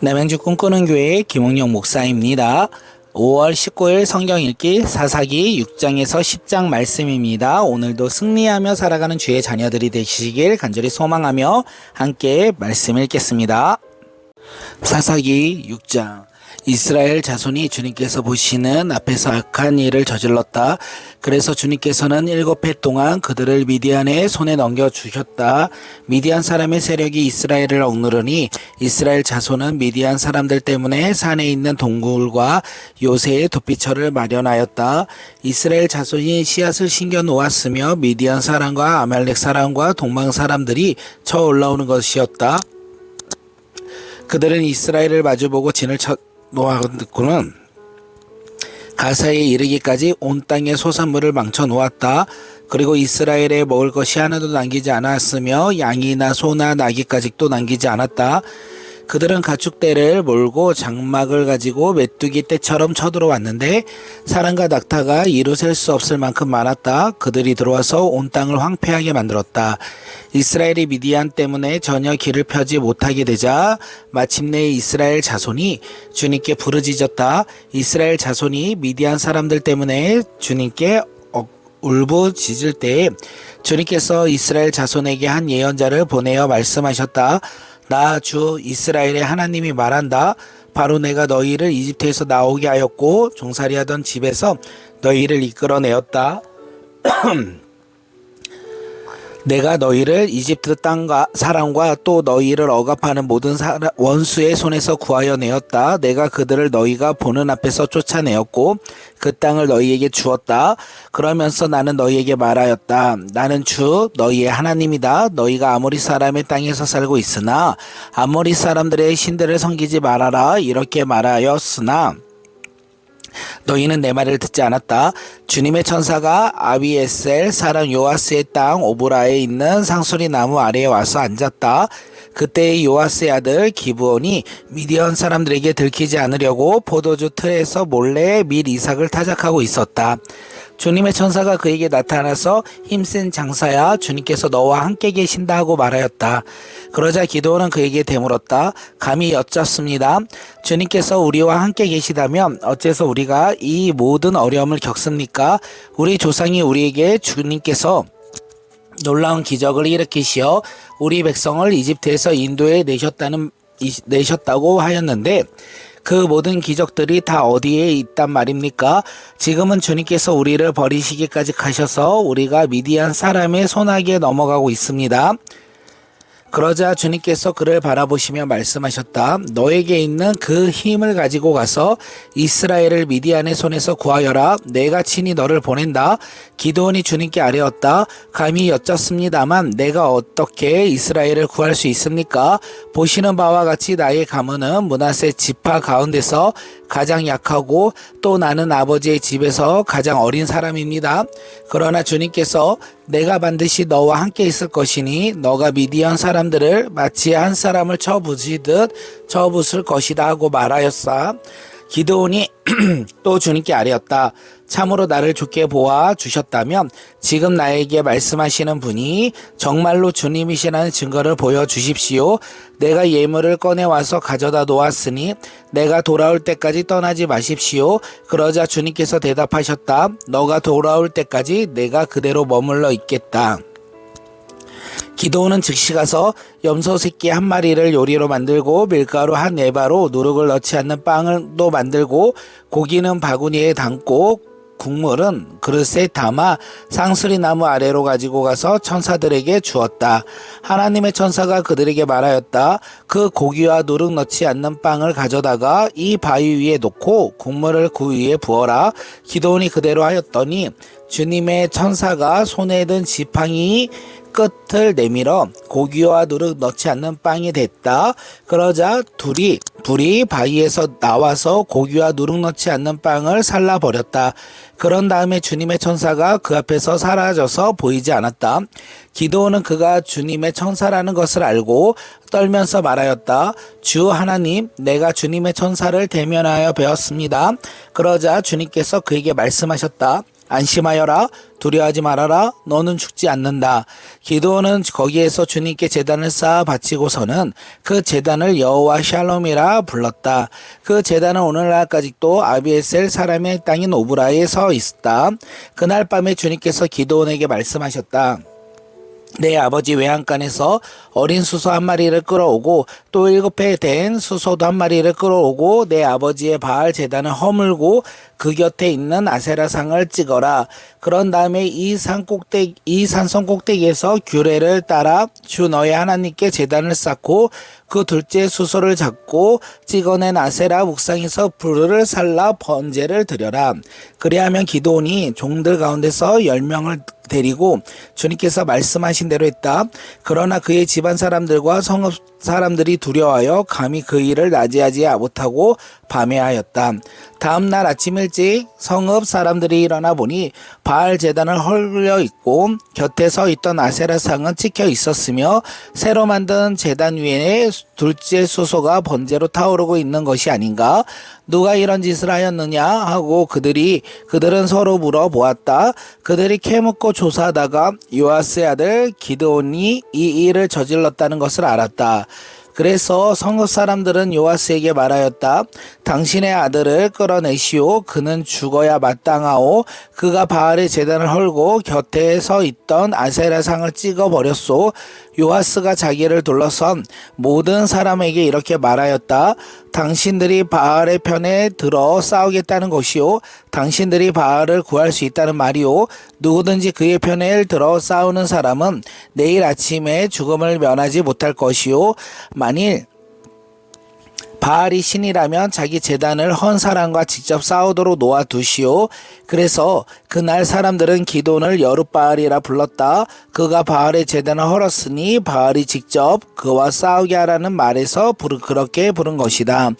남양주 꿈꾸는 교회 김홍영 목사입니다. 5월 19일 성경 읽기 사사기 6장에서 10장 말씀입니다. 오늘도 승리하며 살아가는 주의 자녀들이 되시길 간절히 소망하며 함께 말씀 읽겠습니다. 사사기 6장. 이스라엘 자손이 주님께서 보시는 앞에서 악한 일을 저질렀다. 그래서 주님께서는 7해 동안 그들을 미디안의 손에 넘겨주셨다. 미디안 사람의 세력이 이스라엘을 억누르니 이스라엘 자손은 미디안 사람들 때문에 산에 있는 동굴과 요새의 도피처를 마련하였다. 이스라엘 자손이 씨앗을 심겨 놓았으며 미디안 사람과 아말렉 사람과 동방 사람들이 쳐 올라오는 것이었다. 그들은 이스라엘을 마주보고 진을 쳐 놓았고는 가사에 이르기까지 온 땅의 소산물을 망쳐 놓았다. 그리고 이스라엘에 먹을 것이 하나도 남기지 않았으며 양이나 소나 나귀까지도 남기지 않았다. 그들은 가축대를 몰고 장막을 가지고 메뚜기 떼처럼 쳐들어왔는데 사람과 낙타가 이루 셀 수 없을 만큼 많았다. 그들이 들어와서 온 땅을 황폐하게 만들었다. 이스라엘이 미디안 때문에 전혀 길을 펴지 못하게 되자 마침내 이스라엘 자손이 주님께 부르짖었다. 이스라엘 자손이 미디안 사람들 때문에 주님께 울부짖을 때에 주님께서 이스라엘 자손에게 한 예언자를 보내어 말씀하셨다. 나 주 이스라엘의 하나님이 말한다. 바로 내가 너희를 이집트에서 나오게 하였고 종살이하던 집에서 너희를 이끌어내었다. 내가 너희를 이집트 땅과 사람과 또 너희를 억압하는 모든 원수의 손에서 구하여 내었다. 내가 그들을 너희가 보는 앞에서 쫓아내었고 그 땅을 너희에게 주었다. 그러면서 나는 너희에게 말하였다. 나는 주 너희의 하나님이다. 너희가 아모리 사람의 땅에서 살고 있으나 아모리 사람들의 신들을 섬기지 말아라. 이렇게 말하였으나 너희는 내 말을 듣지 않았다. 주님의 천사가 아비에셀 사람 요아스의 땅 오브라에 있는 상수리 나무 아래에 와서 앉았다. 그때 요아스의 아들 기브온이 미디안 사람들에게 들키지 않으려고 포도주 틀에서 몰래 밀 이삭을 타작하고 있었다. 주님의 천사가 그에게 나타나서 힘센 장사야 주님께서 너와 함께 계신다 하고 말하였다. 그러자 기드온은 그에게 되물었다. 감히 여쭙습니다. 주님께서 우리와 함께 계시다면 어째서 우리가 이 모든 어려움을 겪습니까? 우리 조상이 우리에게 주님께서 놀라운 기적을 일으키시어 우리 백성을 이집트에서 인도에 내셨다고 하였는데 그 모든 기적들이 다 어디에 있단 말입니까? 지금은 주님께서 우리를 버리시기까지 가셔서 우리가 미디안 사람의 손아귀에 넘어가고 있습니다. 그러자 주님께서 그를 바라보시며 말씀하셨다. 너에게 있는 그 힘을 가지고 가서 이스라엘을 미디안의 손에서 구하여라. 내가 친히 너를 보낸다. 기드온이 주님께 아뢰었다. 감히 여쭙습니다만 내가 어떻게 이스라엘을 구할 수 있습니까? 보시는 바와 같이 나의 가문은 므낫세 지파 가운데서 가장 약하고 또 나는 아버지의 집에서 가장 어린 사람입니다. 그러나 주님께서 내가 반드시 너와 함께 있을 것이니 너가 미디안 사람들을 마치 한 사람을 쳐부시듯 쳐부술 것이다 하고 말하였사. 기드온이 또 주님께 아뢰었다. 참으로 나를 좋게 보아 주셨다면 지금 나에게 말씀하시는 분이 정말로 주님이시라는 증거를 보여주십시오. 내가 예물을 꺼내와서 가져다 놓았으니 내가 돌아올 때까지 떠나지 마십시오. 그러자 주님께서 대답하셨다. 너가 돌아올 때까지 내가 그대로 머물러 있겠다. 기드온은 즉시 가서 염소 새끼 한 마리를 요리로 만들고 밀가루 한 에바로 누룩을 넣지 않는 빵을도 만들고 고기는 바구니에 담고 국물은 그릇에 담아 상수리 나무 아래로 가지고 가서 천사들에게 주었다. 하나님의 천사가 그들에게 말하였다. 그 고기와 누룩 넣지 않는 빵을 가져다가 이 바위 위에 놓고 국물을 그 위에 부어라. 기드온이 그대로 하였더니 주님의 천사가 손에 든 지팡이 끝을 내밀어 고기와 누룩 넣지 않는 빵이 됐다. 그러자 불이 바위에서 나와서 고기와 누룩 넣지 않는 빵을 살라버렸다. 그런 다음에 주님의 천사가 그 앞에서 사라져서 보이지 않았다. 기드온은 그가 주님의 천사라는 것을 알고 떨면서 말하였다. 주 하나님, 내가 주님의 천사를 대면하여 배웠습니다. 그러자 주님께서 그에게 말씀하셨다. 안심하여라. 두려워하지 말아라. 너는 죽지 않는다. 기드온은 거기에서 주님께 제단을 쌓아 바치고서는 그 제단을 여호와 샬롬이라 불렀다. 그 제단은 오늘날까지도 아비에셀 사람의 땅인 오브라에 서 있었다. 그날 밤에 주님께서 기드온에게 말씀하셨다. 내 아버지 외양간에서 어린 수소 한 마리를 끌어오고 또 7해 된 수소도 한 마리를 끌어오고 내 아버지의 바알 제단을 허물고 그 곁에 있는 아세라상을 찍어라. 그런 다음에 이 산성 꼭대기에서 규례를 따라 주 너의 하나님께 제단을 쌓고 그 둘째 수소를 잡고 찍어낸 아세라 묵상에서 불을 살라 번제를 드려라. 그리하면 기드온이 종들 가운데서 10명을 데리고 주님께서 말씀하신 대로 했다. 그러나 그의 집안 사람들과 성읍 사람들이 두려워하여 감히 그 일을 낮에 하지 못하고 밤에 하였다. 다음 날 아침 일찍 성읍 사람들이 일어나 보니 바알 제단을 헐려 있고 곁에 서 있던 아세라상은 찍혀 있었으며 새로 만든 제단 위에 둘째 수소가 번제로 타오르고 있는 것이 아닌가? 누가 이런 짓을 하였느냐 하고 그들은 서로 물어보았다. 그들이 캐묻고 조사하다가 요아스의 아들 기드온이 이 일을 저질렀다는 것을 알았다. 그래서 성읍 사람들은 요아스에게 말하였다. 당신의 아들을 끌어내시오. 그는 죽어야 마땅하오. 그가 바알의 제단을 헐고 곁에 서 있던 아세라상을 찍어버렸소. 요아스가 자기를 둘러선 모든 사람에게 이렇게 말하였다. 당신들이 바알의 편에 들어 싸우겠다는 것이요. 당신들이 바알을 구할 수 있다는 말이요. 누구든지 그의 편에 들어 싸우는 사람은 내일 아침에 죽음을 면하지 못할 것이요. 만일 바알이 신이라면 자기 제단을 헌 사람과 직접 싸우도록 놓아두시오. 그래서 그날 사람들은 기드온을 여룻바알이라 불렀다. 그가 바알의 제단을 헐었으니 바알이 직접 그와 싸우게 하라는 말에서 그렇게 부른 것이다.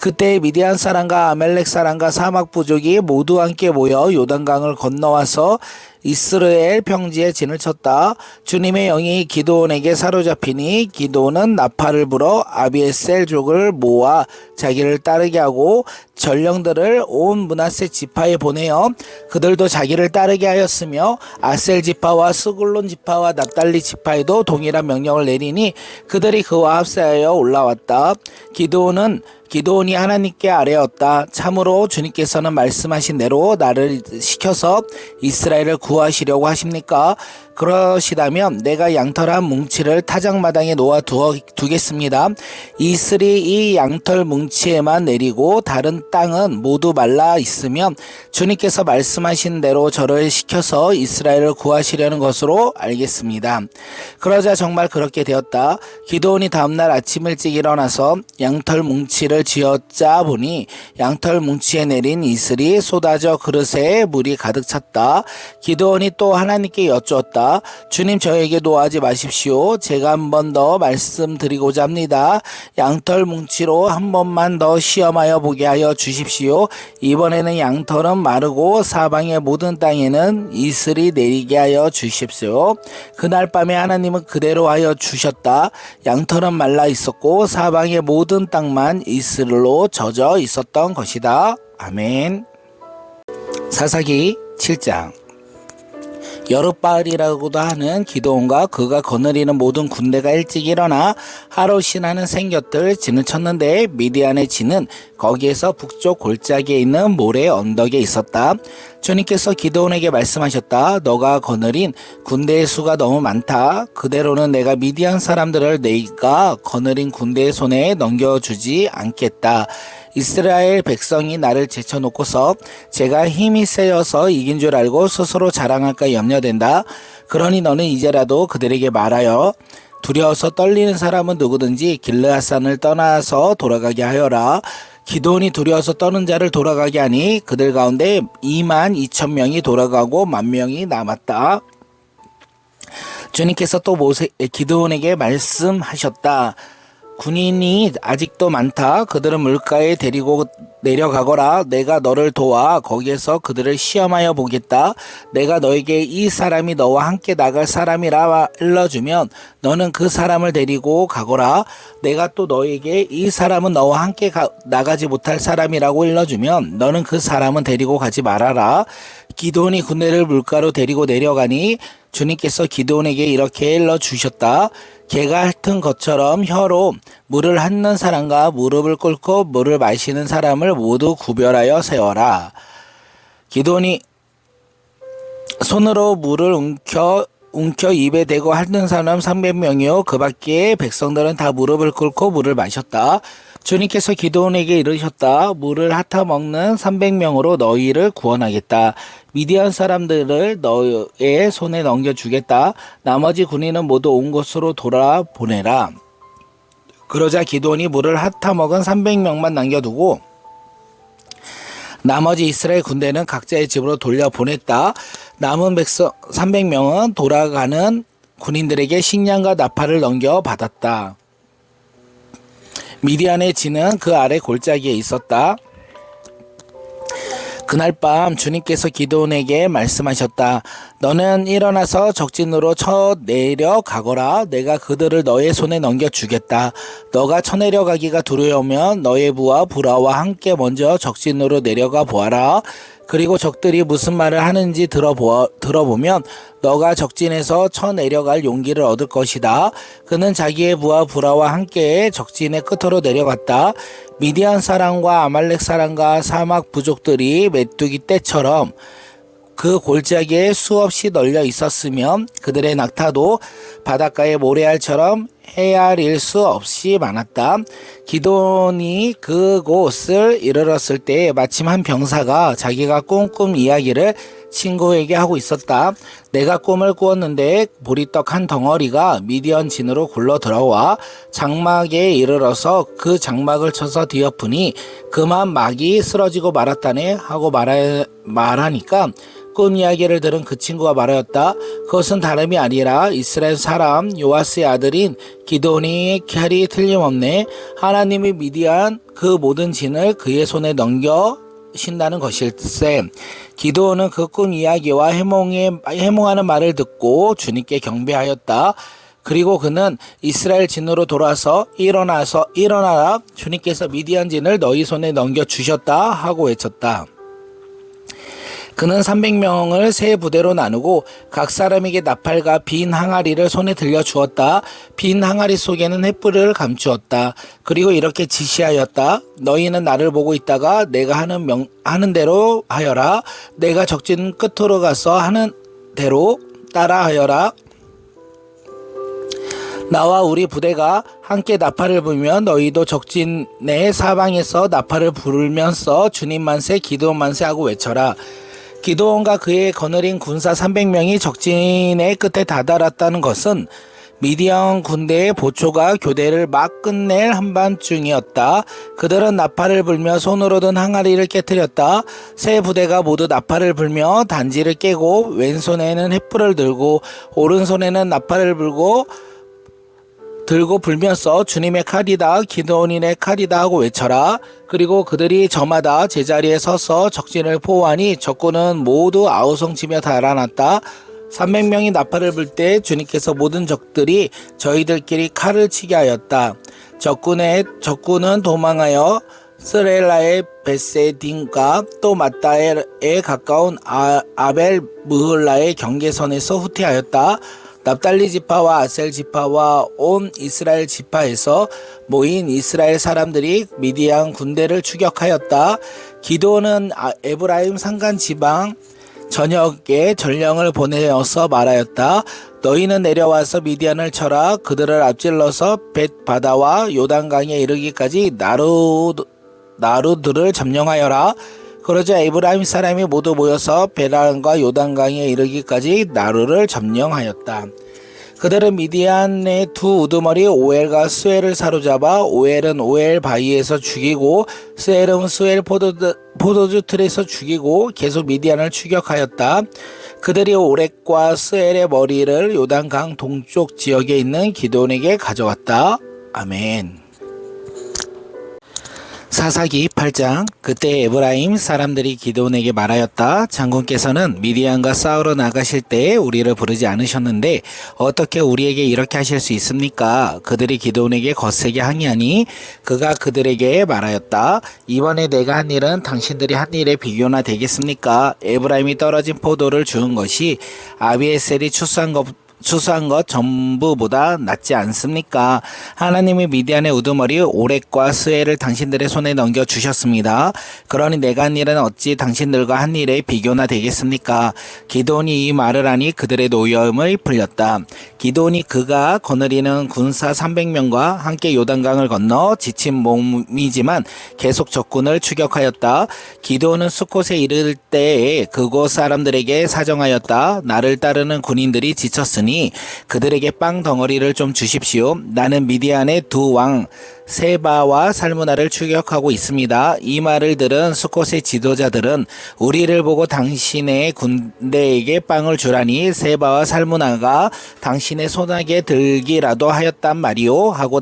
그때 미디안 사람과 아멜렉 사람과 사막 부족이 모두 함께 모여 요단강을 건너와서 이스라엘 평지에 진을 쳤다. 주님의 영이 기드온에게 사로잡히니 기드온은 나팔을 불어 아비에셀족을 모아 자기를 따르게 하고 전령들을 온 므낫세 지파에 보내어 그들도 자기를 따르게 하였으며 아셀 지파와 스굴론 지파와 납달리 지파에도 동일한 명령을 내리니 그들이 그와 합세하여 올라왔다. 기드온이 하나님께 아뢰었다. 참으로 주님께서는 말씀하신 대로 나를 시켜서 이스라엘을 구하시려고 하십니까? 그러시다면 내가 양털 한 뭉치를 타작마당에 놓아 두겠습니다. 이슬이 이 양털 뭉치에만 내리고 다른 땅은 모두 말라 있으면 주님께서 말씀하신 대로 저를 시켜서 이스라엘을 구하시려는 것으로 알겠습니다. 그러자 정말 그렇게 되었다. 기드온이 다음날 아침 일찍 일어나서 양털 뭉치를 쥐어짜 보니 양털 뭉치에 내린 이슬이 쏟아져 그릇에 물이 가득 찼다. 기드온이 또 하나님께 여쭈었다. 주님, 저에게 노하지 마십시오. 제가 한 번 더 말씀드리고자 합니다. 양털 뭉치로 한 번만 더 시험하여 보게 하여 주십시오. 이번에는 양털은 마르고 사방의 모든 땅에는 이슬이 내리게 하여 주십시오. 그날 밤에 하나님은 그대로 하여 주셨다. 양털은 말라 있었고 사방의 모든 땅만 이슬로 젖어 있었던 것이다. 아멘. 사사기 7장. 여룻바알이라고도 하는 기드온과 그가 거느리는 모든 군대가 일찍 일어나 하롯이라는 생곁을 진을 쳤는데 미디안의 진은 거기에서 북쪽 골짜기에 있는 모래 언덕에 있었다. 주님께서 기드온에게 말씀하셨다. 너가 거느린 군대의 수가 너무 많다. 그대로는 내가 미디안 사람들을 네가 거느린 군대의 손에 넘겨주지 않겠다. 이스라엘 백성이 나를 제쳐놓고서 제가 힘이 세여서 이긴 줄 알고 스스로 자랑할까 염려된다. 그러니 너는 이제라도 그들에게 말하여 두려워서 떨리는 사람은 누구든지 길르앗산을 떠나서 돌아가게 하여라. 기드온이 두려워서 떠는 자를 돌아가게 하니 그들 가운데 22,000명이 돌아가고 10,000명이 남았다. 주님께서 또 기드온에게 말씀하셨다. 군인이 아직도 많다. 그들은 물가에 데리고 내려가거라. 내가 너를 도와 거기에서 그들을 시험하여 보겠다. 내가 너에게 이 사람이 너와 함께 나갈 사람이라 일러주면 너는 그 사람을 데리고 가거라. 내가 또 너에게 이 사람은 너와 함께 나가지 못할 사람이라고 일러주면 너는 그 사람은 데리고 가지 말아라. 기드온이 군대를 물가로 데리고 내려가니 주님께서 기드온에게 이렇게 일러주셨다. 개가 핥은 것처럼 혀로 물을 핥는 사람과 무릎을 꿇고 물을 마시는 사람을 모두 구별하여 세워라. 기드온이 손으로 물을 움켜 입에 대고 핥는 사람 300명이요 그 밖에 백성들은 다 무릎을 꿇고 물을 마셨다. 주님께서 기드온에게 이르셨다. 물을 핥아 먹는 300명으로 너희를 구원하겠다. 미디안 사람들을 너의 손에 넘겨주겠다. 나머지 군인은 모두 온 곳으로 돌아보내라. 그러자 기드온이 물을 핥아 먹은 300명만 남겨두고 나머지 이스라엘 군대는 각자의 집으로 돌려보냈다. 남은 백성 300명은 돌아가는 군인들에게 식량과 나팔을 넘겨받았다. 미디안의 진은 그 아래 골짜기에 있었다. 그날 밤 주님께서 기드온에게 말씀하셨다. 너는 일어나서 적진으로 쳐내려가거라. 내가 그들을 너의 손에 넘겨주겠다. 너가 쳐내려가기가 두려우면 너의 부하 부라와 함께 먼저 적진으로 내려가 보아라. 그리고 적들이 무슨 말을 하는지 들어보면 너가 적진에서 쳐내려갈 용기를 얻을 것이다. 그는 자기의 부하 부라와 함께 적진의 끝으로 내려갔다. 미디안 사람과 아말렉 사람과 사막 부족들이 메뚜기 떼처럼 그 골짜기에 수없이 널려 있었으면 그들의 낙타도 바닷가의 모래알처럼 헤아릴 수 없이 많았다. 기드온이 그곳을 이르렀을 때 마침 한 병사가 자기가 꾼 이야기를 친구에게 하고 있었다. 내가 꿈을 꾸었는데 보리떡 한 덩어리가 미디안 진으로 굴러 들어와 장막에 이르러서 그 장막을 쳐서 뒤엎으니 그만 막이 쓰러지고 말았다네 하고 말하니까 꿈 이야기를 들은 그 친구가 말하였다. 그것은 다름이 아니라 이스라엘 사람 요아스의 아들인 기드온의 칼이 틀림없네. 하나님이 미디안 그 모든 진을 그의 손에 넘겨신다는 것일세. 기드온은 그 꿈 이야기와 해몽하는 말을 듣고 주님께 경배하였다. 그리고 그는 이스라엘 진으로 돌아서 일어나라. 주님께서 미디안 진을 너희 손에 넘겨주셨다 하고 외쳤다. 그는 300명을 세 부대로 나누고 각 사람에게 나팔과 빈 항아리를 손에 들려 주었다. 빈 항아리 속에는 횃불을 감추었다. 그리고 이렇게 지시하였다. 너희는 나를 보고 있다가 내가 하는 대로 하여라. 내가 적진 끝으로 가서 하는 대로 따라하여라. 나와 우리 부대가 함께 나팔을 불면 너희도 적진의 사방에서 나팔을 불면서 주님 만세 기드온 만세 하고 외쳐라. 기드온과 그의 거느린 군사 300명이 적진의 끝에 다다랐다는 것은 미디안 군대의 보초가 교대를 막 끝낼 한밤중이었다. 그들은 나팔을 불며 손으로 든 항아리를 깨뜨렸다. 세 부대가 모두 나팔을 불며 단지를 깨고 왼손에는 횃불을 들고 오른손에는 나팔을 들고 불면서 주님의 칼이다 기드온인의 칼이다 하고 외쳐라. 그리고 그들이 저마다 제자리에 서서 적진을 포하니 적군은 모두 아우성치며 달아났다. 300명이 나팔을 불 때 주님께서 모든 적들이 저희들끼리 칼을 치게 하였다. 적군은 도망하여 스렐라의 베세딘과 또 마따에 가까운 아벨 무흘라의 경계선에서 후퇴하였다. 납달리 지파와 아셀 지파와 온 이스라엘 지파에서 모인 이스라엘 사람들이 미디안 군대를 추격하였다. 기드온은 에브라임 산간 지방 전역에 전령을 보내어서 말하였다. 너희는 내려와서 미디안을 쳐라. 그들을 앞질러서 벳 바다와 요단강에 이르기까지 나루들을 점령하여라. 그러자 에브라임 사람이 모두 모여서 베란과 요단강에 이르기까지 나루를 점령하였다. 그들은 미디안의 두 우두머리 오엘과 스웰을 사로잡아 오엘은 오엘 바위에서 죽이고 스웰은 스웰 포도주 틀에서 죽이고 계속 미디안을 추격하였다. 그들이 오렉과 스웰의 머리를 요단강 동쪽 지역에 있는 기드온에게 가져왔다. 아멘. 사사기 8장. 그때 에브라임 사람들이 기드온에게 말하였다. 장군께서는 미디안과 싸우러 나가실 때에 우리를 부르지 않으셨는데 어떻게 우리에게 이렇게 하실 수 있습니까? 그들이 기드온에게 거세게 항의하니 그가 그들에게 말하였다. 이번에 내가 한 일은 당신들이 한 일에 비교나 되겠습니까? 에브라임이 떨어진 포도를 주운 것이 아비에셀이 추수한 것 전부보다 낫지 않습니까? 하나님이 미디안의 우두머리 오렉과 스웨를 당신들의 손에 넘겨주셨습니다. 그러니 내가 한 일은 어찌 당신들과 한 일에 비교나 되겠습니까? 기드온이 이 말을 하니 그들의 노여움을 풀렸다. 기드온이 그가 거느리는 군사 300명과 함께 요단강을 건너 지친 몸이지만 계속 적군을 추격하였다. 기드온은 숫곳에 이를 때에 그곳 사람들에게 사정하였다. 나를 따르는 군인들이 지쳤으니 그들에게 빵 덩어리를 좀 주십시오. 나는 미디안의 두 왕 세바와 살무나를 추격하고 있습니다. 이 말을 들은 숫곳의 지도자들은 우리를 보고 당신의 군대에게 빵을 주라니 세바와 살무나가 당신의 손아귀에 들기라도 하였단 말이오 하고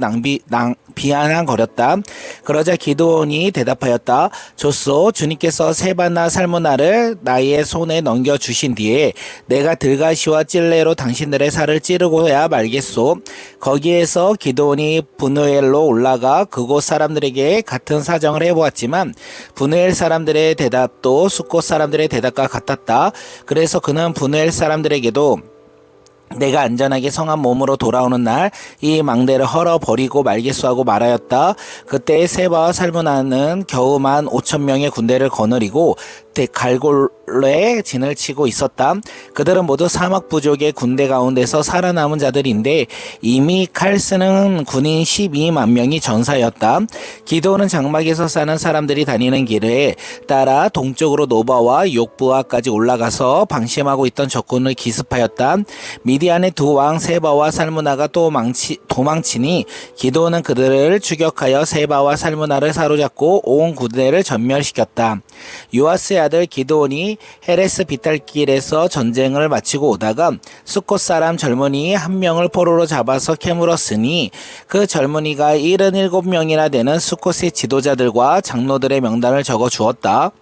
비아냥거렸다. 그러자 기드온이 대답하였다. 좋소. 주님께서 세바나 살무나를 나의 손에 넘겨주신 뒤에 내가 들가시와 찔레로 당신들의 살을 찌르고야 말겠소. 거기에서 기드온이 브누엘로 올라가 그곳 사람들에게 같은 사정을 해보았지만 브누엘 사람들의 대답도 숫곳 사람들의 대답과 같았다. 그래서 그는 브누엘 사람들에게도 내가 안전하게 성한 몸으로 돌아오는 날 이 망대를 헐어버리고 말겠소 하고 말하였다. 그때 세바와 살무나는 겨우 15,000명의 군대를 거느리고 갈골로에 진을 치고 있었다. 그들은 모두 사막 부족의 군대 가운데서 살아남은 자들인데 이미 칼 쓰는 군인 12만 명이 전사였다. 기드온은 장막에서 사는 사람들이 다니는 길에 따라 동쪽으로 노바와 욕부아까지 올라가서 방심하고 있던 적군을 기습하였다. 미디안의 두 왕 세바와 살무나가 또 도망치니 기드온은 그들을 추격하여 세바와 살무나를 사로잡고 온 군대를 전멸시켰다. 요아스의 아들 기드온이 헤레스 비탈길에서 전쟁을 마치고 오다가 숫곳 사람 젊은이 한 명을 포로로 잡아서 캐물었으니 그 젊은이가 77명이나 되는 숫곳의 지도자들과 장로들의 명단을 적어 주었다.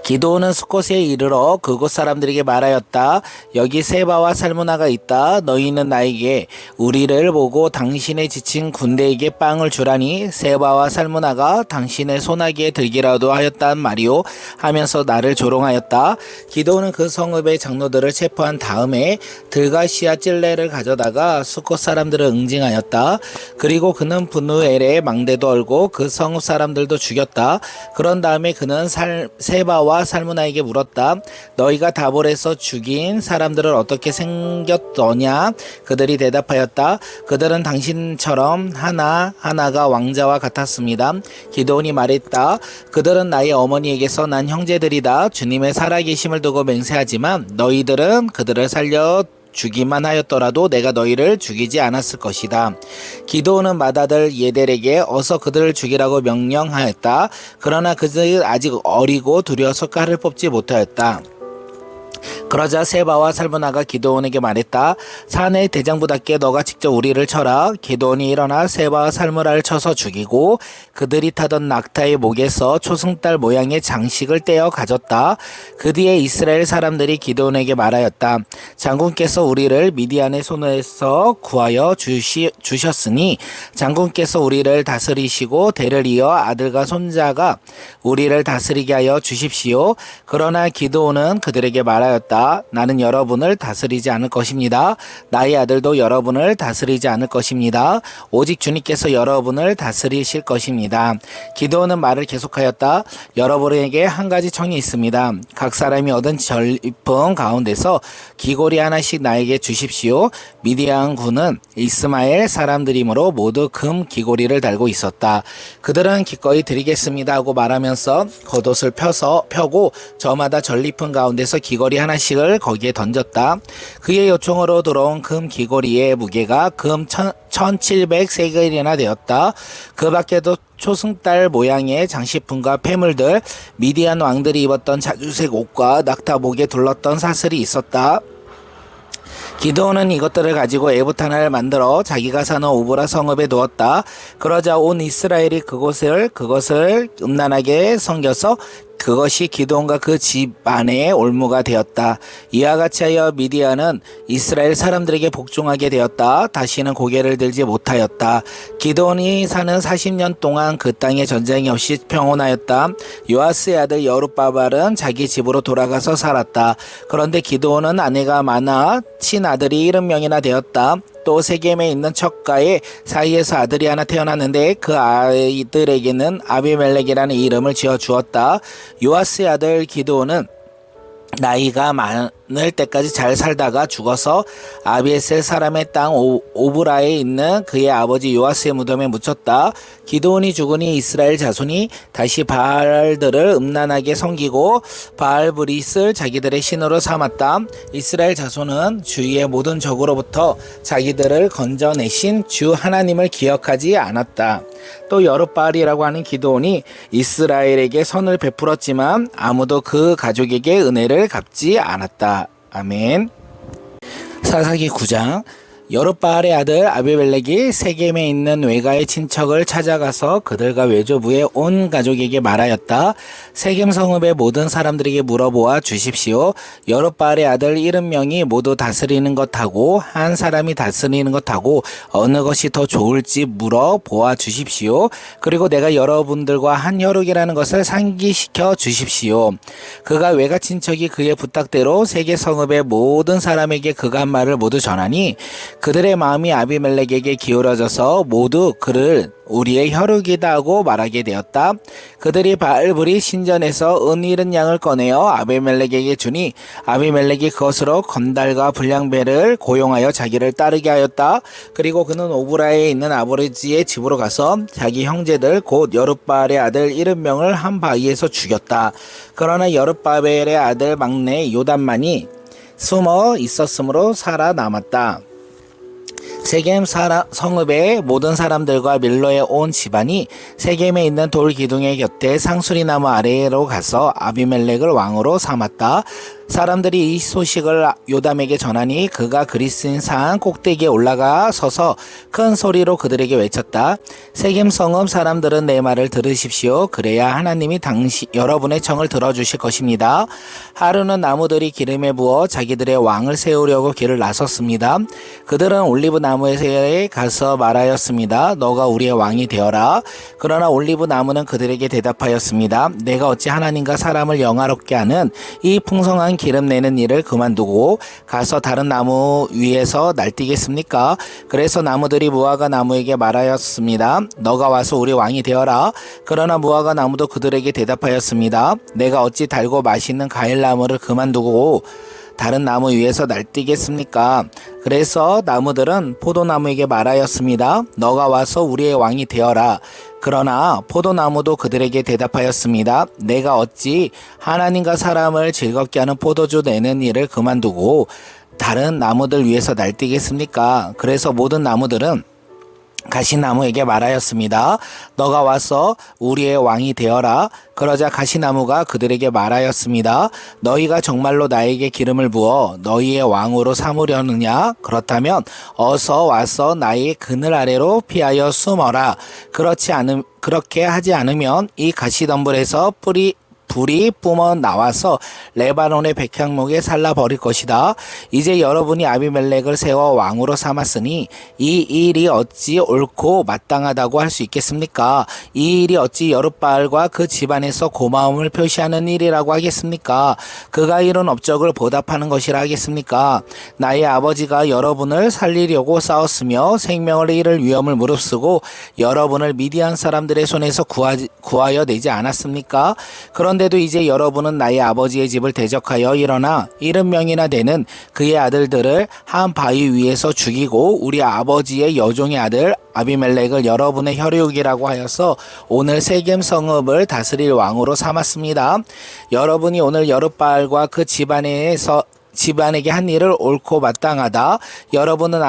기드온은 숫곳에 이르러 그곳 사람들에게 말하였다. 여기 세바와 살무나가 있다. 너희는 나에게 우리를 보고 당신의 지친 군대에게 빵을 주라니 세바와 살무나가 당신의 손아귀에 들기라도 하였단 말이오 하면서 나를 조롱하였다. 기드온은 그 성읍의 장로들을 체포한 다음에 들가시아 찔레를 가져다가 숫곳 사람들을 응징하였다. 그리고 그는 브누엘의 망대도 얼고 그 성읍 사람들도 죽였다. 그런 다음에 그는 세바와 살무나에게 물었다. 너희가 다볼에서 죽인 사람들은 어떻게 생겼더냐? 그들이 대답하였다. 그들은 당신처럼 하나하나가 왕자와 같았습니다. 기드온이 말했다. 그들은 나의 어머니에게서 난 형제들이다. 주님의 살아계심을 두고 맹세하지만 너희들은 그들을 살려 주기만 하였더라도 내가 너희를 죽이지 않았을 것이다. 기드온은 맏아들 예델에게 어서 그들을 죽이라고 명령하였다. 그러나 그들이 아직 어리고 두려워서 칼을 뽑지 못하였다. 그러자 세바와 살무나가 기드온에게 말했다. 사내 대장부답게 너가 직접 우리를 쳐라. 기드온이 일어나 세바와 살무나를 쳐서 죽이고 그들이 타던 낙타의 목에서 초승달 모양의 장식을 떼어 가졌다. 그 뒤에 이스라엘 사람들이 기드온에게 말하였다. 장군께서 우리를 미디안의 손에서 구하여 주셨으니 장군께서 우리를 다스리시고 대를 이어 아들과 손자가 우리를 다스리게 하여 주십시오. 그러나 기드온은 그들에게 말하였다. 나는 여러분을 다스리지 않을 것입니다. 나의 아들도 여러분을 다스리지 않을 것입니다. 오직 주님께서 여러분을 다스리실 것입니다. 기드온은 말을 계속하였다. 여러분에게 한 가지 청이 있습니다. 각 사람이 얻은 전리품 가운데서 귀고리 하나씩 나에게 주십시오. 미디안 군은 이스마엘 사람들이므로 모두 금 귀고리를 달고 있었다. 그들은 기꺼이 드리겠습니다 하고 말하면서 겉옷을 펴고 저마다 전리품 가운데서 귀고리 하나씩 을 거기에 던졌다. 그의 요청으로 들어온 금 귀고리의 무게가 금 1700세겔이나 되었다. 그 밖에도 초승달 모양의 장식품과 폐물들, 미디안 왕들이 입었던 자주색 옷과 낙타 목에 둘렀던 사슬이 있었다. 기드온은 이것들을 가지고 에봇하나를 만들어 자기가 사는 오브라 성읍에 두었다. 그러자 온 이스라엘이 그것을 음란하게 섬겨서 그것이 기드온과 그 집안의 올무가 되었다. 이와 같이 하여 미디안은 이스라엘 사람들에게 복종하게 되었다. 다시는 고개를 들지 못하였다. 기드온이 사는 40년 동안 그 땅에 전쟁이 없이 평온하였다. 요아스의 아들 여룹바발은 자기 집으로 돌아가서 살았다. 그런데 기드온은 아내가 많아 친아들이 70명이나 되었다. 또 세겜에 있는 척가의 사이에서 아들이 하나 태어났는데 그 아이들에게는 아비멜렉이라는 이름을 지어 주었다. 요아스의 아들 기드온은 나이가 많을 때까지 잘 살다가 죽어서 아비에셀 사람의 땅 오브라에 있는 그의 아버지 요아스의 무덤에 묻혔다. 기드온이 죽으니 이스라엘 자손이 다시 바알들을 음란하게 섬기고 바알브릿을 자기들의 신으로 삼았다. 이스라엘 자손은 주위의 모든 적으로부터 자기들을 건져내신 주 하나님을 기억하지 않았다. 또 여룹바알이라고 하는 기드온이 이스라엘에게 선을 베풀었지만 아무도 그 가족에게 은혜를 갚지 않았다. 아멘. 사사기 9장. 여룹바알의 아들 아비멜렉이 세겜에 있는 외가의 친척을 찾아가서 그들과 외조부의 온 가족에게 말하였다. 세겜 성읍의 모든 사람들에게 물어보아 주십시오. 여룹바알의 아들 70명이 모두 다스리는 것하고 한 사람이 다스리는 것하고 어느 것이 더 좋을지 물어보아 주십시오. 그리고 내가 여러분들과 한 혈육이라는 것을 상기시켜 주십시오. 그가 외가 친척이 그의 부탁대로 세겜 성읍의 모든 사람에게 그가 한 말을 모두 전하니 그들의 마음이 아비멜렉에게 기울어져서 모두 그를 우리의 혈육이다 하고 말하게 되었다. 그들이 바알브릿 신전에서 은 70양을 꺼내어 아비멜렉에게 주니 아비멜렉이 그것으로 건달과 불량배를 고용하여 자기를 따르게 하였다. 그리고 그는 오브라에 있는 아버지의 집으로 가서 자기 형제들 곧 여룹바알의 아들 70명을 한 바위에서 죽였다. 그러나 여룹바알의 아들 막내 요담만이 숨어 있었으므로 살아남았다. 세겜 성읍의 모든 사람들과 밀로의 온 집안이 세겜에 있는 돌 기둥의 곁에 상수리나무 아래로 가서 아비멜렉을 왕으로 삼았다. 사람들이 이 소식을 요담에게 전하니 그가 그리스인 산 꼭대기에 올라가 서서 큰 소리로 그들에게 외쳤다. 세겜 성읍 사람들은 내 말을 들으십시오. 그래야 하나님이 여러분의 청을 들어주실 것입니다. 하루는 나무들이 기름에 부어 자기들의 왕을 세우려고 길을 나섰습니다. 그들은 올리브 나무에 가서 말하였습니다. 너가 우리의 왕이 되어라. 그러나 올리브 나무는 그들에게 대답하였습니다. 내가 어찌 하나님과 사람을 영화롭게 하는 이 풍성한 기름 내는 일을 그만두고 가서 다른 나무 위에서 날뛰겠습니까? 그래서 나무들이 무화과 나무에게 말하였습니다. 너가 와서 우리 왕이 되어라. 그러나 무화과 나무도 그들에게 대답하였습니다. 내가 어찌 달고 맛있는 과일나무를 그만두고 다른 나무 위에서 날뛰겠습니까? 그래서 나무들은 포도나무에게 말하였습니다. 너가 와서 우리의 왕이 되어라. 그러나 포도나무도 그들에게 대답하였습니다. 내가 어찌 하나님과 사람을 즐겁게 하는 포도주 내는 일을 그만두고 다른 나무들 위에서 날뛰겠습니까? 그래서 모든 나무들은 가시나무에게 말하였습니다. 너가 와서 우리의 왕이 되어라. 그러자 가시나무가 그들에게 말하였습니다. 너희가 정말로 나에게 기름을 부어 너희의 왕으로 삼으려느냐? 그렇다면 어서 와서 나의 그늘 아래로 피하여 숨어라. 그렇게 하지 않으면 이 가시덤불에서 불이 뿜어 나와서 레바논의 백향목에 살라버릴 것이다. 이제 여러분이 아비멜렉을 세워 왕으로 삼았으니 이 일이 어찌 옳고 마땅하다고 할 수 있겠습니까? 이 일이 어찌 여룹바알과 그 집안에서 고마움을 표시하는 일이라고 하겠습니까? 그가 이룬 업적을 보답하는 것이라 하겠습니까? 나의 아버지가 여러분을 살리려고 싸웠으며 생명을 잃을 위험을 무릅쓰고 여러분을 미디안 사람들의 손에서 구하여 내지 않았습니까? 그런데도 이제 여러분은 나의 아버지의 집을 대적하여 일어나 70명이나 되는 그의 아들들을 한 바위 위에서 죽이고 우리 아버지의 여종의 아들 아비멜렉을 여러분의 혈육이라고 하여서 오늘 세겜 성읍을 다스릴 왕으로 삼았습니다. 여러분이 오늘 여룹바알과 그 집안에서 집안에게 한 일을 옳고 마땅하다. 여러분은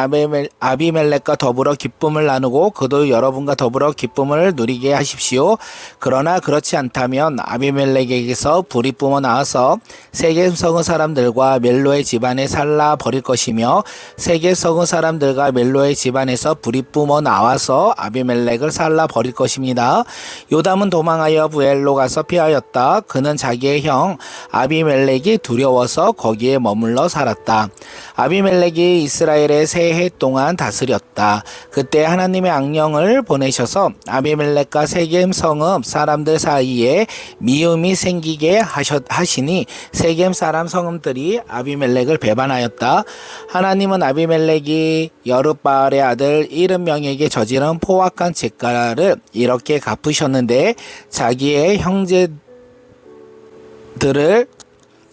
아비멜렉과 더불어 기쁨을 나누고 그도 여러분과 더불어 기쁨을 누리게 하십시오. 그러나 그렇지 않다면 아비멜렉에게서 불이 뿜어 나와서 세겜 성읍 사람들과 멜로의 집안에 살라 버릴 것이며 세겜 성읍 사람들과 멜로의 집안에서 불이 뿜어 나와서 아비멜렉을 살라 버릴 것입니다. 요담은 도망하여 부엘로 가서 피하였다. 그는 자기의 형 아비멜렉이 두려워서 거기에 머물러 살았다. 아비멜렉이 이스라엘에 세 해 동안 다스렸다. 그때 하나님의 악령을 보내셔서 아비멜렉과 세겜 성읍 사람들 사이에 미움이 생기게 하시니 세겜 사람 성읍들이 아비멜렉을 배반하였다. 하나님은 아비멜렉이 여룻바알의 아들 70명에게 저지른 포악한 죄가를 이렇게 갚으셨는데 자기의 형제들을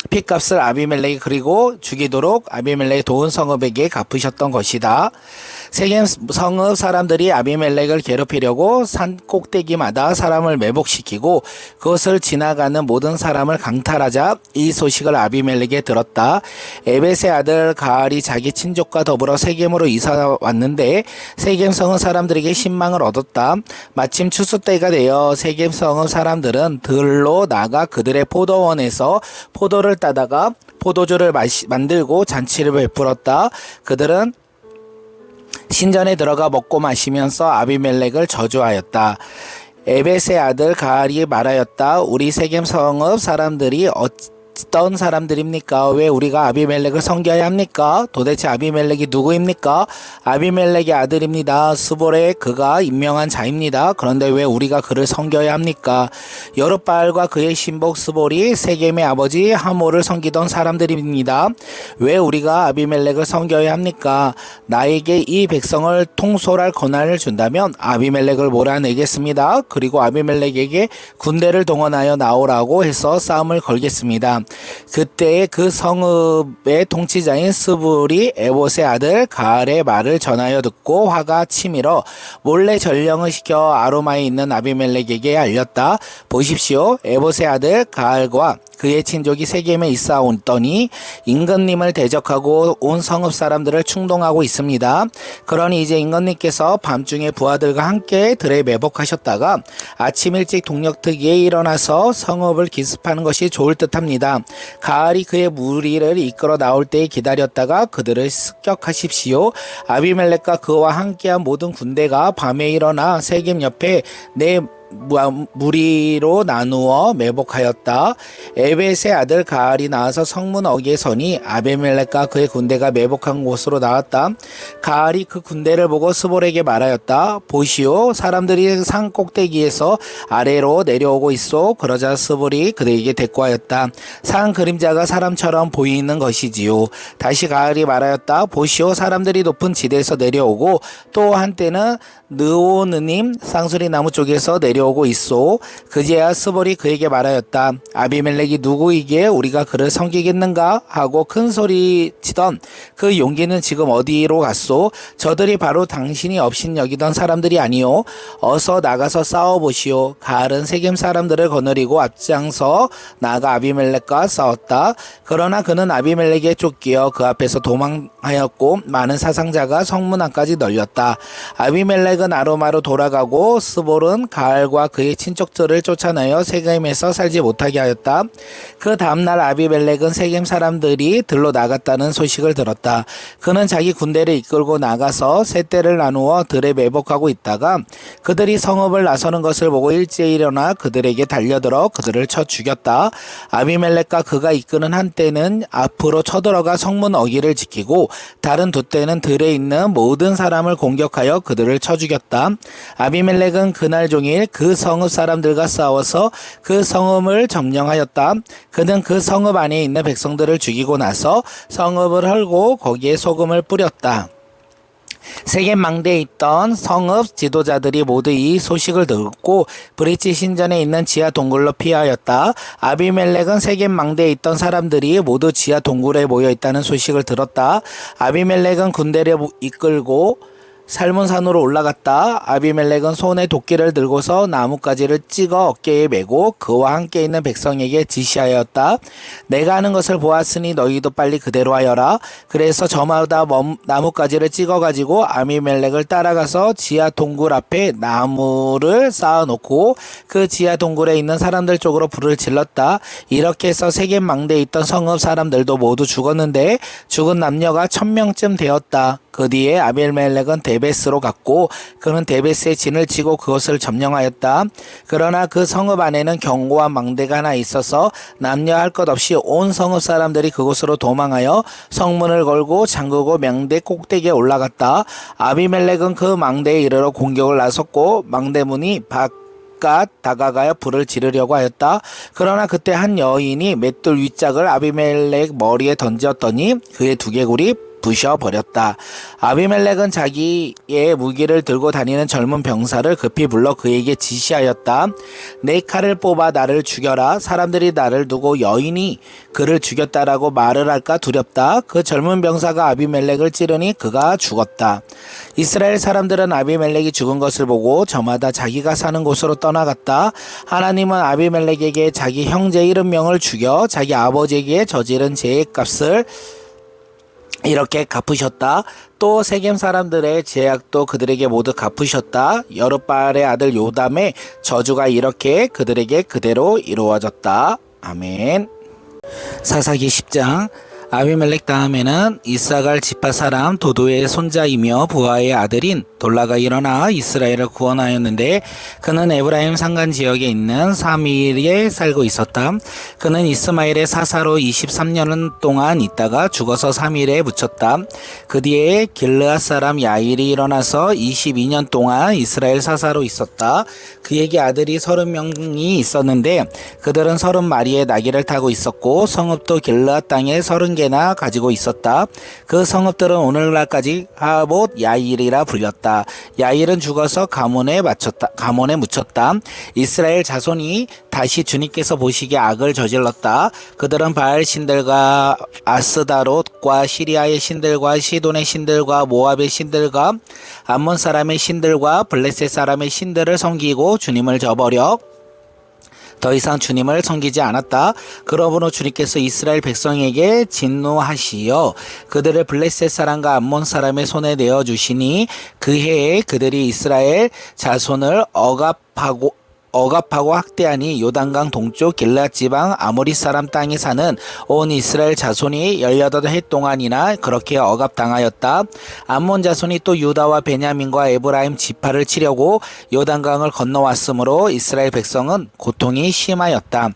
핏값을 아비멜렉이 그리고 죽이도록 아비멜렉의 도운 성읍에게 갚으셨던 것이다. 세겜 성읍 사람들이 아비멜렉을 괴롭히려고 산 꼭대기마다 사람을 매복시키고 그것을 지나가는 모든 사람을 강탈하자 이 소식을 아비멜렉에 들었다. 에벳의 아들 가알이 자기 친족과 더불어 세겜으로 이사 왔는데 세겜 성읍 사람들에게 신망을 얻었다. 마침 추수 때가 되어 세겜 성읍 사람들은 들로 나가 그들의 포도원에서 포도를 따다가 포도주를 만들고 잔치를 베풀었다. 그들은 신전에 들어가 먹고 마시면서 아비멜렉을 저주하였다. 에벳의 아들 가알이 말하였다. 우리 세겜 성읍 사람들이 어떤 사람들입니까? 왜 우리가 아비멜렉을 섬겨야 합니까? 도대체 아비멜렉이 누구입니까? 아비멜렉의 아들입니다. 스볼에 그가 임명한 자입니다. 그런데 왜 우리가 그를 섬겨야 합니까? 여룻바알과 그의 신복 스볼이 세겜의 아버지 하몰을 섬기던 사람들입니다. 왜 우리가 아비멜렉을 섬겨야 합니까? 나에게 이 백성을 통솔할 권한을 준다면 아비멜렉을 몰아내겠습니다. 그리고 아비멜렉에게 군대를 동원하여 나오라고 해서 싸움을 걸겠습니다. 그때 그 성읍의 통치자인 스불이 에봇의 아들 가알의 말을 전하여 듣고 화가 치밀어 몰래 전령을 시켜 아로마에 있는 아비멜렉에게 알렸다. 보십시오. 에봇의 아들 가알과 그의 친족이 세겜에 있사오더니 임금님을 대적하고 온 성읍 사람들을 충동하고 있습니다. 그러니 이제 임금님께서 밤중에 부하들과 함께 들에 매복하셨다가 아침 일찍 동력특위에 일어나서 성읍을 기습하는 것이 좋을 듯합니다. 가알이 그의 무리를 이끌어 나올 때 기다렸다가 그들을 습격하십시오. 아비멜렉과 그와 함께한 모든 군대가 밤에 일어나 세겜 옆에 네 무리로 나누어 매복하였다. 에벳의 아들 가알이 나와서 성문 어귀에 서니 아비멜렉과 그의 군대가 매복한 곳으로 나왔다. 가알이 그 군대를 보고 스볼에게 말하였다. 보시오, 사람들이 산 꼭대기에서 아래로 내려오고 있어. 그러자 스볼이 그들에게 대꾸하였다. 산 그림자가 사람처럼 보이는 것이지요. 다시 가알이 말하였다. 보시오, 사람들이 높은 지대에서 내려오고 또 한때는 느오느님 쌍수리 나무 쪽에서 내려오고 있소. 그제야 스볼이 그에게 말하였다. 아비멜렉이 누구이기에 우리가 그를 섬기겠는가 하고 큰 소리 치던 그 용기는 지금 어디로 갔소? 저들이 바로 당신이 업신여기던 사람들이 아니오. 어서 나가서 싸워보시오. 가알은 세겜 사람들을 거느리고 앞장서 나가 아비멜렉과 싸웠다. 그러나 그는 아비멜렉에 쫓기어 그 앞에서 도망하였고 많은 사상자가 성문 안까지 널렸다. 아비멜렉은 아로마로 돌아가고 스볼은 가알과 그의 친척들을 쫓아내어 세겜에서 살지 못하게 하였다. 그 다음날 아비멜렉은 세겜 사람들이 들로 나갔다는 소식을 들었다. 그는 자기 군대를 이끌고 나가서 세 떼를 나누어 들에 매복하고 있다가 그들이 성읍을 나서는 것을 보고 일제히 일어나 그들에게 달려들어 그들을 쳐 죽였다. 아비멜렉과 그가 이끄는 한 떼는 앞으로 쳐들어가 성문 어귀를 지키고 다른 두 떼는 들에 있는 모든 사람을 공격하여 그들을 쳐 죽였다. 아비멜렉은 그날 종일 그 성읍 사람들과 싸워서 그 성읍을 점령하였다. 그는 그 성읍 안에 있는 백성들을 죽이고 나서 성읍을 헐고 거기에 소금을 뿌렸다. 세겜 망대에 있던 성읍 지도자들이 모두 이 소식을 듣고 브릿지 신전에 있는 지하 동굴로 피하였다. 아비멜렉은 세겜 망대에 있던 사람들이 모두 지하 동굴에 모여 있다는 소식을 들었다. 아비멜렉은 군대를 이끌고 살문산으로 올라갔다. 아비멜렉은 손에 도끼를 들고서 나뭇가지를 찍어 어깨에 메고 그와 함께 있는 백성에게 지시하였다. 내가 하는 것을 보았으니 너희도 빨리 그대로 하여라. 그래서 저마다 나뭇가지를 찍어가지고 아비멜렉을 따라가서 지하 동굴 앞에 나무를 쌓아놓고 그 지하 동굴에 있는 사람들 쪽으로 불을 질렀다. 이렇게 해서 세겜 망대에 있던 성읍 사람들도 모두 죽었는데 죽은 남녀가 1000명쯤 되었다. 그 뒤에 아비멜렉은 데베스로 갔고 그는 데베스에 진을 치고 그것을 점령하였다. 그러나 그 성읍 안에는 견고한 망대가 하나 있어서 남녀 할 것 없이 온 성읍 사람들이 그곳으로 도망하여 성문을 걸고 잠그고 망대 꼭대기에 올라갔다. 아비멜렉은 그 망대에 이르러 공격을 나섰고 망대 문이 바깥 다가가여 불을 지르려고 하였다. 그러나 그때 한 여인이 맷돌 윗짝을 아비멜렉 머리에 던졌더니 그의 두개골이 부셔버렸다. 아비멜렉은 자기의 무기를 들고 다니는 젊은 병사를 급히 불러 그에게 지시하였다. 내 칼을 뽑아 나를 죽여라. 사람들이 나를 두고 여인이 그를 죽였다라고 말을 할까 두렵다. 그 젊은 병사가 아비멜렉을 찌르니 그가 죽었다. 이스라엘 사람들은 아비멜렉이 죽은 것을 보고 저마다 자기가 사는 곳으로 떠나갔다. 하나님은 아비멜렉에게 자기 형제 70명을 죽여 자기 아버지에게 저지른 죄의 값을 이렇게 갚으셨다. 또 세겜 사람들의 죄악도 그들에게 모두 갚으셨다. 여룻바알의 아들 요담의 저주가 이렇게 그들에게 그대로 이루어졌다. 아멘. 사사기 10장. 아비멜렉 다음에는 이사갈 지파 사람 도도의 손자이며 부하의 아들인 돌라가 일어나 이스라엘을 구원하였는데 그는 에브라임 산간 지역에 있는 사미일에 살고 있었다. 그는 이스마엘의 사사로 23년 동안 있다가 죽어서 사미일에 묻혔다. 그 뒤에 길르앗 사람 야일이 일어나서 22년 동안 이스라엘 사사로 있었다. 그에게 아들이 30명이 있었는데 그들은 30마리의 나귀를 타고 있었고 성읍도 길르앗 땅에 30개나 가지고 있었다. 그 성읍들은 오늘날까지 하봇 야일이라 불렸다. 야일은 죽어서 가문에 묻혔다. 이스라엘 자손이 다시 주님께서 보시기에 악을 저질렀다. 그들은 바알 신들과 아스다롯과 시리아의 신들과 시돈의 신들과 모압의 신들과 암몬 사람의 신들과 블레셋 사람의 신들을 섬기고 주님을 저버려 더 이상 주님을 섬기지 않았다. 그러므로 주님께서 이스라엘 백성에게 진노하시어 그들을 블레셋 사람과 암몬 사람의 손에 내어주시니 그 해에 그들이 이스라엘 자손을 억압하고 학대하니 요단강 동쪽 길앗 지방 아모리 사람 땅에 사는 온 이스라엘 자손이 18해 동안이나 그렇게 억압당하였다. 암몬 자손이 또 유다와 베냐민과 에브라임 지파를 치려고 요단강을 건너왔으므로 이스라엘 백성은 고통이 심하였다.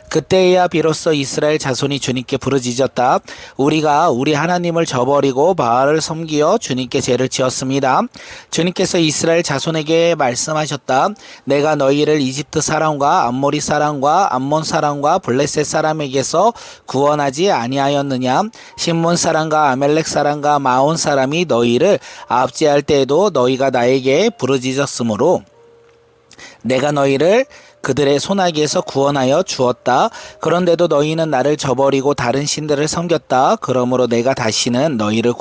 그때야 비로소 이스라엘 자손이 주님께 부르짖었다. 우리가 우리 하나님을 저버리고 바알을 섬기어 주님께 죄를 지었습니다. 주님께서 이스라엘 자손에게 말씀하셨다. 내가 너희를 이집트 사람과 암모리 사람과 암몬 사람과 블레셋 사람에게서 구원하지 아니하였느냐? 신문 사람과 아멜렉 사람과 마온 사람이 너희를 압제할 때에도 너희가 나에게 부르짖었으므로 내가 너희를 그들의 손아귀에서 구원하여 주었다. 그런데도 너희는 나를 저버리고 다른 신들을 섬겼다. 그러므로 내가 다시는 너희를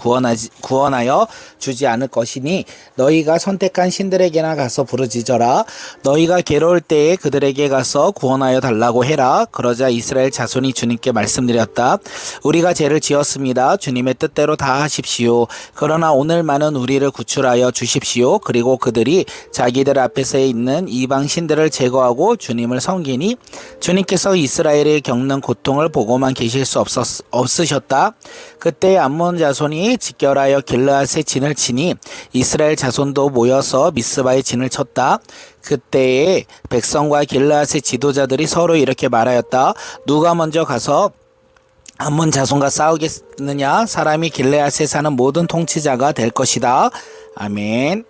구원하여 주지 않을 것이니 너희가 선택한 신들에게나 가서 부르짖어라. 너희가 괴로울 때에 그들에게 가서 구원하여 달라고 해라. 그러자 이스라엘 자손이 주님께 말씀드렸다. 우리가 죄를 지었습니다. 주님의 뜻대로 다 하십시오. 그러나 오늘만은 우리를 구출하여 주십시오. 그리고 그들이 자기들 앞에서 있는 이방 신들을 제거하고 주님을 섬기니 주님께서 이스라엘이 겪는 고통을 보고만 계실 수 없으셨다. 그때 암몬 자손이 직결하여 길르앗에 진을 치니 이스라엘 자손도 모여서 미스바에 진을 쳤다. 그때에 백성과 길르앗의 지도자들이 서로 이렇게 말하였다. 누가 먼저 가서 암몬 자손과 싸우겠느냐? 사람이 길르앗에 사는 모든 통치자가 될 것이다. 아멘.